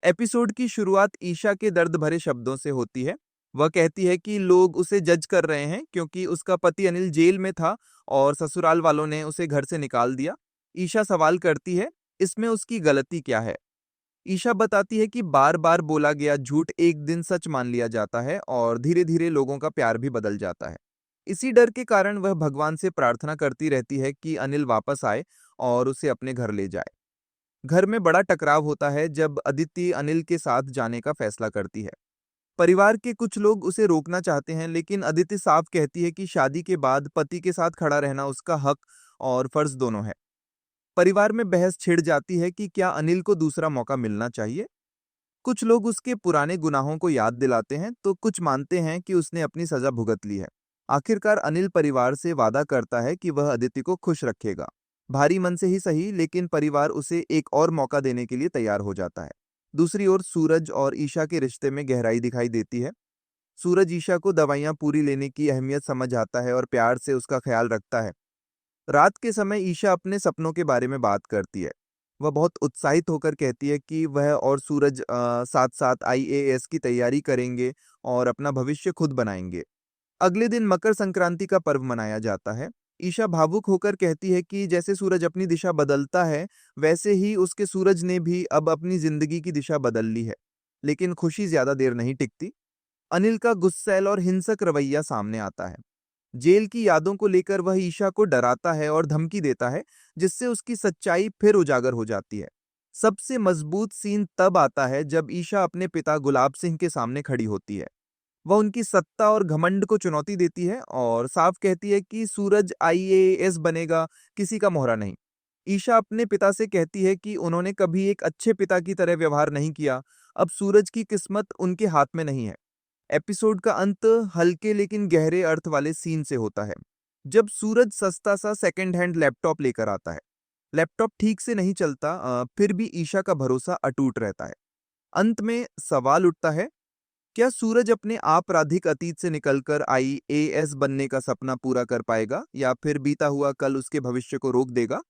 Episode की शुरुआत ईशा के दर्द भरे शब्दों से होती है। वह कहती है कि लोग उसे जज कर रहे हैं क्योंकि उसका पति अनिल जेल में था और ससुराल वालों ने उसे घर से निकाल दिया। ईशा सवाल करती है, इसमें उसकी गलती क्या है? ईशा बताती है कि बार बार बोला गया झूठ एक दिन सच मान लिया जाता है और धीरे धीरे लोगों का प्यार भी बदल जाता है। इसी डर के कारण वह भगवान से प्रार्थना करती रहती है कि अनिल वापस आए और उसे अपने घर ले जाए। घर में बड़ा टकराव होता है जब अदिति अनिल के साथ जाने का फैसला करती है। परिवार के कुछ लोग उसे रोकना चाहते हैं, लेकिन अदिति साफ कहती है कि शादी के बाद पति के साथ खड़ा रहना उसका हक और फर्ज दोनों है। परिवार में बहस छिड़ जाती है कि क्या अनिल को दूसरा मौका मिलना चाहिए। कुछ लोग उसके पुराने गुनाहों को याद दिलाते हैं, तो कुछ मानते हैं कि उसने अपनी सजा भुगत ली है। आखिरकार अनिल परिवार से वादा करता है कि वह अदिति को खुश रखेगा। भारी मन से ही सही, लेकिन परिवार उसे एक और मौका देने के लिए तैयार हो जाता है। दूसरी ओर सूरज और ईशा के रिश्ते में गहराई दिखाई देती है। सूरज ईशा को दवाइयां पूरी लेने की अहमियत समझ आता है और प्यार से उसका ख्याल रखता है। रात के समय ईशा अपने सपनों के बारे में बात करती है। वह बहुत उत्साहित होकर कहती है कि वह और सूरज साथ साथ आईएएस की तैयारी करेंगे और अपना भविष्य खुद बनाएंगे। अगले दिन मकर संक्रांति का पर्व मनाया जाता है। ईशा भावुक होकर कहती है कि जैसे सूरज अपनी दिशा बदलता है, वैसे ही उसके सूरज ने भी अब अपनी जिंदगी की दिशा बदल ली है। लेकिन खुशी ज्यादा देर नहीं टिकती। अनिल का गुस्सैल और हिंसक रवैया सामने आता है। जेल की यादों को लेकर वह ईशा को डराता है और धमकी देता है, जिससे उसकी सच्चाई फिर उजागर हो जाती है। सबसे मजबूत सीन तब आता है जब ईशा अपने पिता गुलाब सिंह के सामने खड़ी होती है। वह उनकी सत्ता और घमंड को चुनौती देती है और साफ कहती है कि सूरज आईएएस बनेगा, किसी का मोहरा नहीं। ईशा अपने पिता से कहती है कि उन्होंने कभी एक अच्छे पिता की तरह व्यवहार नहीं किया। अब सूरज की किस्मत उनके हाथ में नहीं है। एपिसोड का अंत हल्के लेकिन गहरे अर्थ वाले सीन से होता है, जब सूरज सस्ता सा सेकंड हैंड लैपटॉप लेकर आता है। लैपटॉप ठीक से नहीं चलता, फिर भी ईशा का भरोसा अटूट रहता है। अंत में सवाल उठता है, क्या सूरज अपने आपराधिक अतीत से निकलकर आईएएस बनने का सपना पूरा कर पाएगा या फिर बीता हुआ कल उसके भविष्य को रोक देगा?